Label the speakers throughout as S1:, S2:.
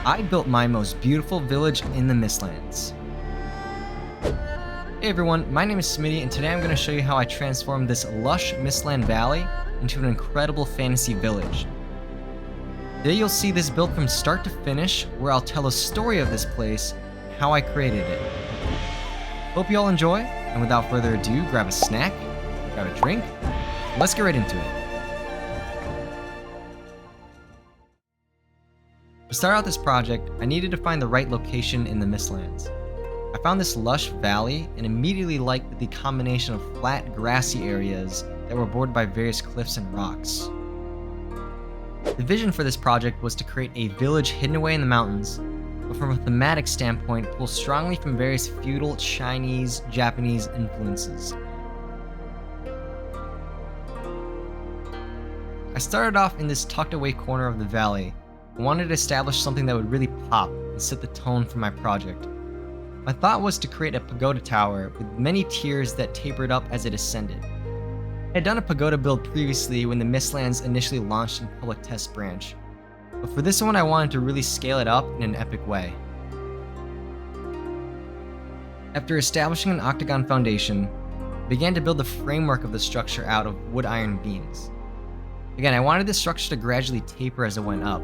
S1: I built my most beautiful village in the Mistlands. Hey everyone, my name is Smitty, and today I'm going to show you how I transformed this lush Mistland valley into an incredible fantasy village. Today you'll see this built from start to finish, where I'll tell a story of this place and how I created it. Hope you all enjoy, and without further ado, grab a snack, grab a drink, let's get right into it. To start out this project, I needed to find the right location in the Mistlands. I found this lush valley and immediately liked the combination of flat, grassy areas that were bordered by various cliffs and rocks. The vision for this project was to create a village hidden away in the mountains, but from a thematic standpoint, pull strongly from various feudal, Chinese, Japanese influences. I started off in this tucked away corner of the valley. I wanted to establish something that would really pop and set the tone for my project. My thought was to create a pagoda tower with many tiers that tapered up as it ascended. I had done a pagoda build previously when the Mistlands initially launched in public test branch, but for this one I wanted to really scale it up in an epic way. After establishing an octagon foundation, I began to build the framework of the structure out of wood iron beams. Again, I wanted this structure to gradually taper as it went up,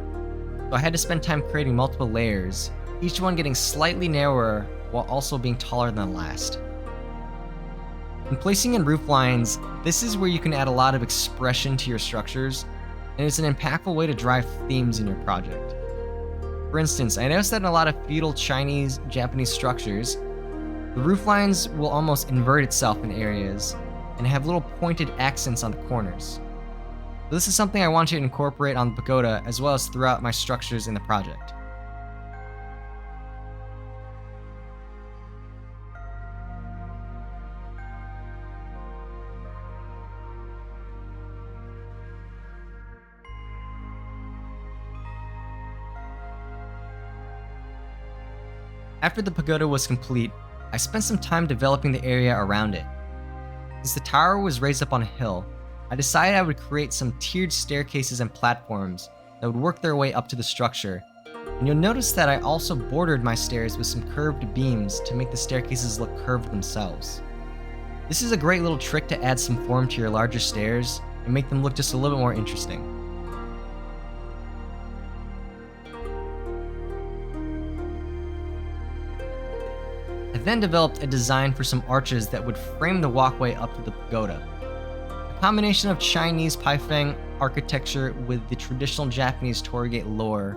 S1: so I had to spend time creating multiple layers, each one getting slightly narrower while also being taller than the last. When placing in roof lines, this is where you can add a lot of expression to your structures, and it's an impactful way to drive themes in your project. For instance, I noticed that in a lot of feudal Chinese, Japanese structures, the roof lines will almost invert itself in areas and have little pointed accents on the corners. So this is something I want to incorporate on the pagoda as well as throughout my structures in the project. After the pagoda was complete, I spent some time developing the area around it. Since the tower was raised up on a hill, I decided I would create some tiered staircases and platforms that would work their way up to the structure, and you'll notice that I also bordered my stairs with some curved beams to make the staircases look curved themselves. This is a great little trick to add some form to your larger stairs and make them look just a little bit more interesting. I then developed a design for some arches that would frame the walkway up to the pagoda. A combination of Chinese Paifeng architecture with the traditional Japanese torii gate lore.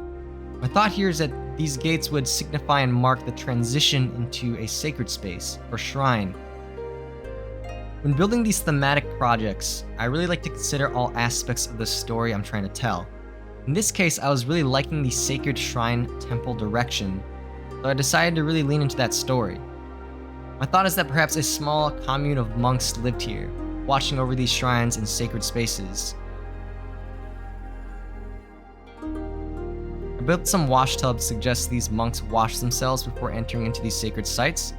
S1: My thought here is that these gates would signify and mark the transition into a sacred space, or shrine. When building these thematic projects, I really like to consider all aspects of the story I'm trying to tell. In this case, I was really liking the sacred shrine temple direction, so I decided to really lean into that story. My thought is that perhaps a small commune of monks lived here, watching over these shrines and sacred spaces. I built some wash tubs to suggest these monks wash themselves before entering into these sacred sites.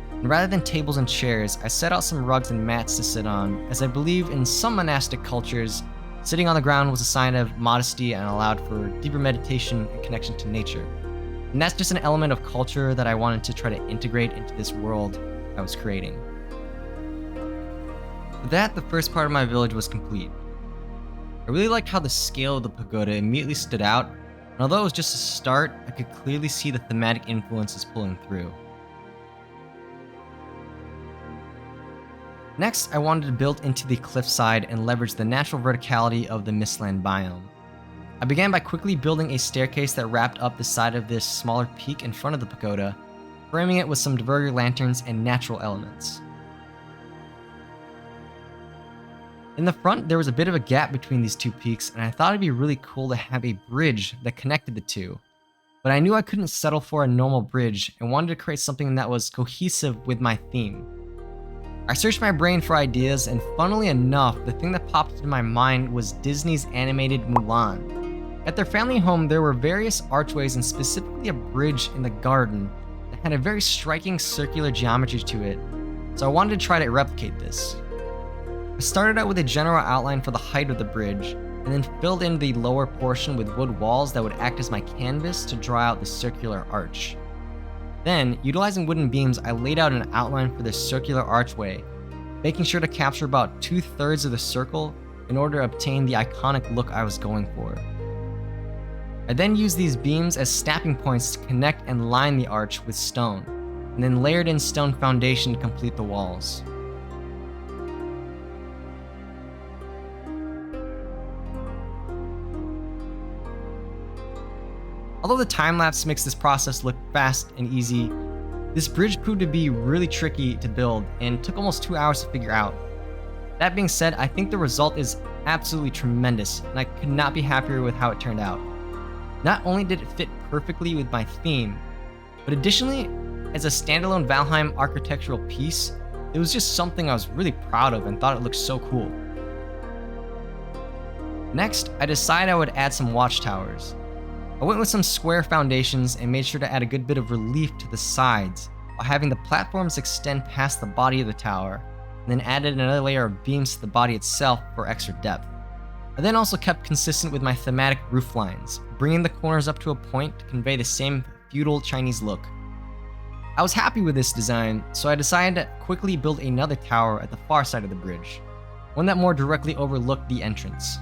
S1: And rather than tables and chairs, I set out some rugs and mats to sit on, as I believe in some monastic cultures, sitting on the ground was a sign of modesty and allowed for deeper meditation and connection to nature. And that's just an element of culture that I wanted to try to integrate into this world I was creating. With that, the first part of my village was complete. I really liked how the scale of the pagoda immediately stood out, and although it was just a start, I could clearly see the thematic influences pulling through. Next, I wanted to build into the cliffside and leverage the natural verticality of the Mistland biome. I began by quickly building a staircase that wrapped up the side of this smaller peak in front of the pagoda, framing it with some diverter lanterns and natural elements. In the front, there was a bit of a gap between these two peaks, and I thought it'd be really cool to have a bridge that connected the two. But I knew I couldn't settle for a normal bridge and wanted to create something that was cohesive with my theme. I searched my brain for ideas, and funnily enough, the thing that popped into my mind was Disney's animated Mulan. At their family home, there were various archways and specifically a bridge in the garden that had a very striking circular geometry to it, so I wanted to try to replicate this. I started out with a general outline for the height of the bridge, and then filled in the lower portion with wood walls that would act as my canvas to draw out the circular arch. Then, utilizing wooden beams, I laid out an outline for this circular archway, making sure to capture about 2/3 of the circle in order to obtain the iconic look I was going for. I then used these beams as snapping points to connect and line the arch with stone, and then layered in stone foundation to complete the walls. Although the time-lapse makes this process look fast and easy, this bridge proved to be really tricky to build and took almost 2 hours to figure out. That being said, I think the result is absolutely tremendous, and I could not be happier with how it turned out. Not only did it fit perfectly with my theme, but additionally, as a standalone Valheim architectural piece, it was just something I was really proud of and thought it looked so cool. Next, I decided I would add some watchtowers. I went with some square foundations and made sure to add a good bit of relief to the sides, while having the platforms extend past the body of the tower, and then added another layer of beams to the body itself for extra depth. I then also kept consistent with my thematic roof lines, bringing the corners up to a point to convey the same feudal Chinese look. I was happy with this design, so I decided to quickly build another tower at the far side of the bridge, one that more directly overlooked the entrance.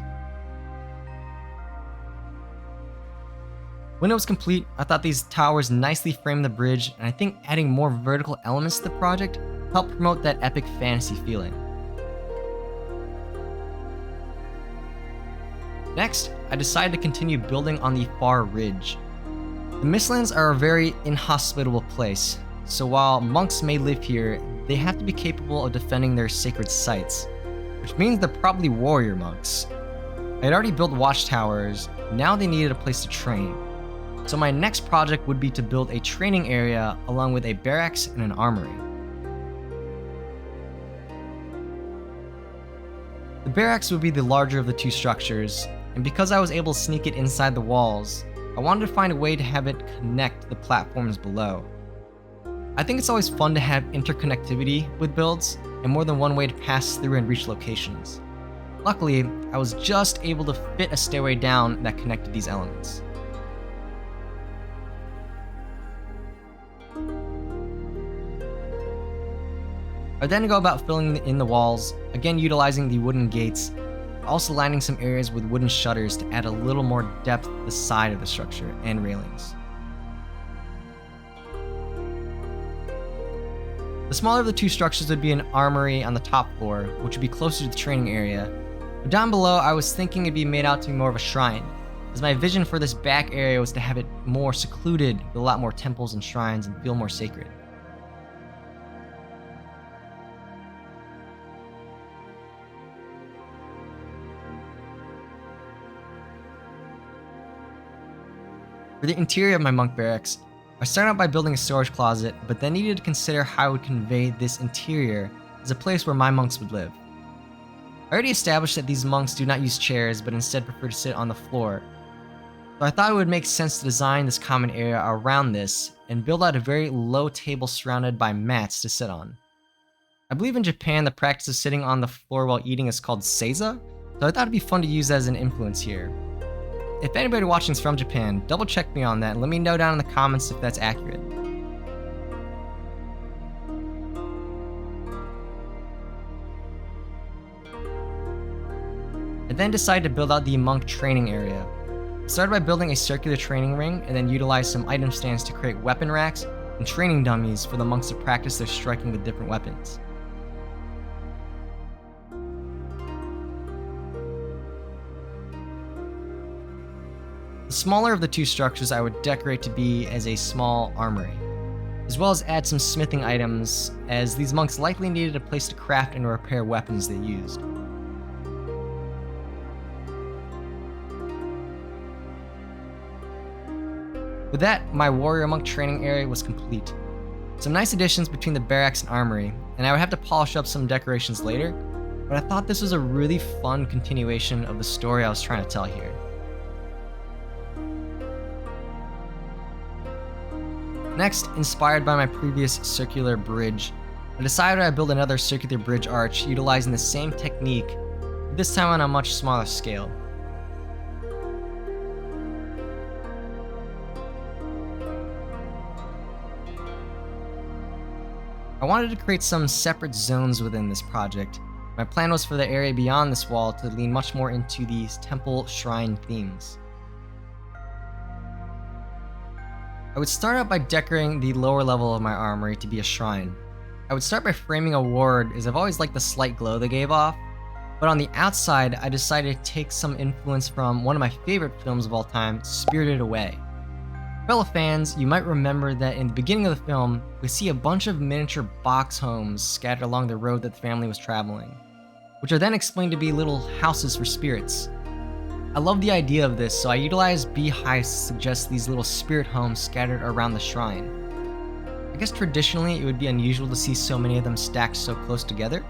S1: When it was complete, I thought these towers nicely framed the bridge, and I think adding more vertical elements to the project helped promote that epic fantasy feeling. Next, I decided to continue building on the far ridge. The Mistlands are a very inhospitable place, so while monks may live here, they have to be capable of defending their sacred sites, which means they're probably warrior monks. I had already built watchtowers, now they needed a place to train. So my next project would be to build a training area along with a barracks and an armory. The barracks would be the larger of the two structures, and because I was able to sneak it inside the walls, I wanted to find a way to have it connect to the platforms below. I think it's always fun to have interconnectivity with builds, and more than one way to pass through and reach locations. Luckily, I was just able to fit a stairway down that connected these elements. I then go about filling in the walls, again utilizing the wooden gates, also lining some areas with wooden shutters to add a little more depth to the side of the structure and railings. The smaller of the two structures would be an armory on the top floor, which would be closer to the training area, but down below I was thinking it'd be made out to be more of a shrine, as my vision for this back area was to have it more secluded with a lot more temples and shrines and feel more sacred. For the interior of my monk barracks, I started out by building a storage closet, but then needed to consider how I would convey this interior as a place where my monks would live. I already established that these monks do not use chairs, but instead prefer to sit on the floor, so I thought it would make sense to design this common area around this and build out a very low table surrounded by mats to sit on. I believe in Japan the practice of sitting on the floor while eating is called seiza, so I thought it'd be fun to use that as an influence here. If anybody watching is from Japan, double check me on that and let me know down in the comments if that's accurate. I then decided to build out the monk training area. I started by building a circular training ring and then utilized some item stands to create weapon racks and training dummies for the monks to practice their striking with different weapons. The smaller of the two structures I would decorate to be as a small armory, as well as add some smithing items, as these monks likely needed a place to craft and repair weapons they used. With that, my warrior monk training area was complete. Some nice additions between the barracks and armory, and I would have to polish up some decorations later, but I thought this was a really fun continuation of the story I was trying to tell here. Next, inspired by my previous circular bridge, I decided I'd build another circular bridge arch utilizing the same technique, but this time on a much smaller scale. I wanted to create some separate zones within this project. My plan was for the area beyond this wall to lean much more into these temple shrine themes. I would start out by decorating the lower level of my armory to be a shrine. I would start by framing a ward, as I've always liked the slight glow they gave off, but on the outside I decided to take some influence from one of my favorite films of all time, Spirited Away. Fellow fans, you might remember that in the beginning of the film, we see a bunch of miniature box homes scattered along the road that the family was traveling, which are then explained to be little houses for spirits. I love the idea of this, so I utilized beehives to suggest these little spirit homes scattered around the shrine. I guess traditionally it would be unusual to see so many of them stacked so close together,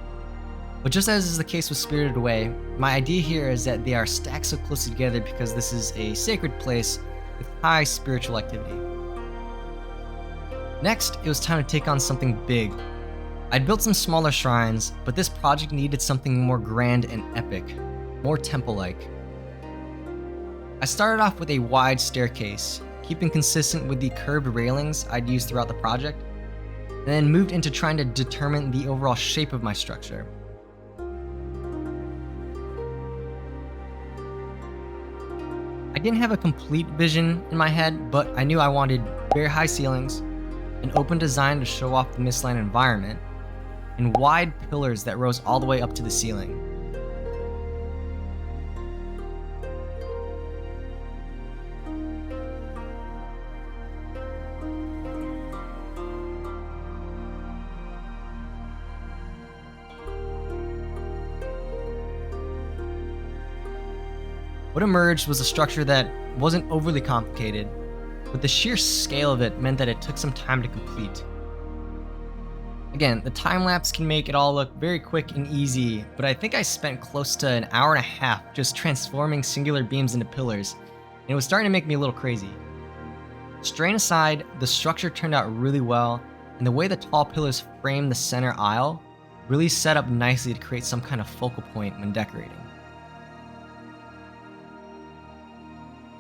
S1: but just as is the case with Spirited Away, my idea here is that they are stacked so close together because this is a sacred place with high spiritual activity. Next, it was time to take on something big. I'd built some smaller shrines, but this project needed something more grand and epic, more temple-like. I started off with a wide staircase, keeping consistent with the curved railings I'd used throughout the project, and then moved into trying to determine the overall shape of my structure. I didn't have a complete vision in my head, but I knew I wanted very high ceilings, an open design to show off the Mistland environment, and wide pillars that rose all the way up to the ceiling. What emerged was a structure that wasn't overly complicated, but the sheer scale of it meant that it took some time to complete. Again, the time-lapse can make it all look very quick and easy, but I think I spent close to an hour and a half just transforming singular beams into pillars, and it was starting to make me a little crazy. Strain aside, the structure turned out really well, and the way the tall pillars framed the center aisle really set up nicely to create some kind of focal point when decorating.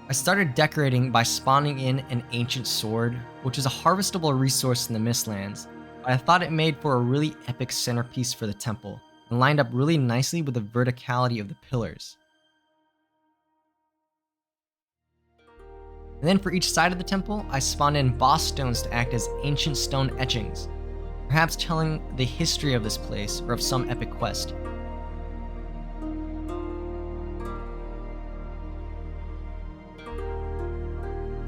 S1: I started decorating by spawning in an ancient sword, which is a harvestable resource in the Mistlands, but I thought it made for a really epic centerpiece for the temple, and lined up really nicely with the verticality of the pillars. And then for each side of the temple, I spawned in boss stones to act as ancient stone etchings, perhaps telling the history of this place or of some epic quest.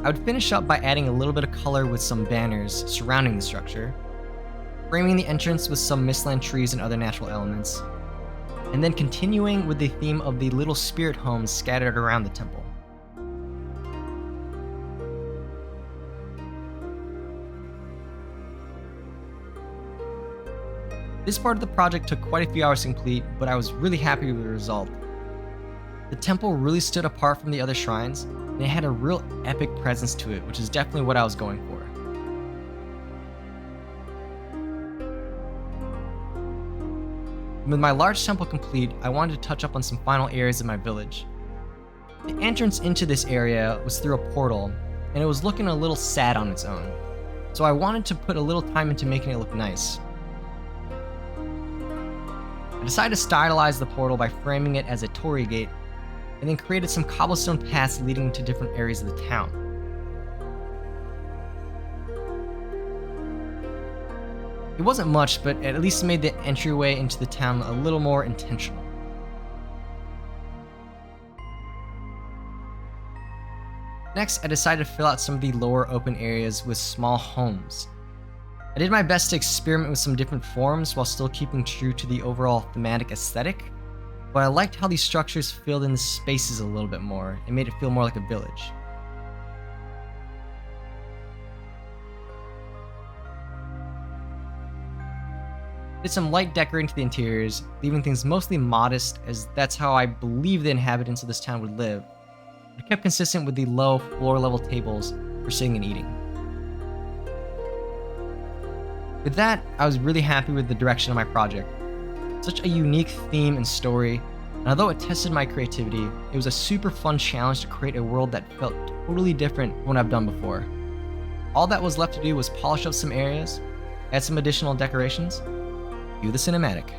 S1: I would finish up by adding a little bit of color with some banners surrounding the structure, framing the entrance with some Mistland trees and other natural elements, and then continuing with the theme of the little spirit homes scattered around the temple. This part of the project took quite a few hours to complete, but I was really happy with the result. The temple really stood apart from the other shrines, and it had a real epic presence to it, which is definitely what I was going for. With my large temple complete, I wanted to touch up on some final areas of my village. The entrance into this area was through a portal, and it was looking a little sad on its own, so I wanted to put a little time into making it look nice. I decided to stylize the portal by framing it as a torii gate, and then created some cobblestone paths leading to different areas of the town. It wasn't much, but at least made the entryway into the town a little more intentional. Next, I decided to fill out some of the lower open areas with small homes. I did my best to experiment with some different forms while still keeping true to the overall thematic aesthetic, but I liked how these structures filled in the spaces a little bit more and made it feel more like a village. Did some light decorating to the interiors, leaving things mostly modest, as that's how I believe the inhabitants of this town would live. I kept consistent with the low floor level tables for sitting and eating. With that, I was really happy with the direction of my project. Such a unique theme and story, and although it tested my creativity, it was a super fun challenge to create a world that felt totally different from what I've done before. All that was left to do was polish up some areas, add some additional decorations. Cue the cinematic.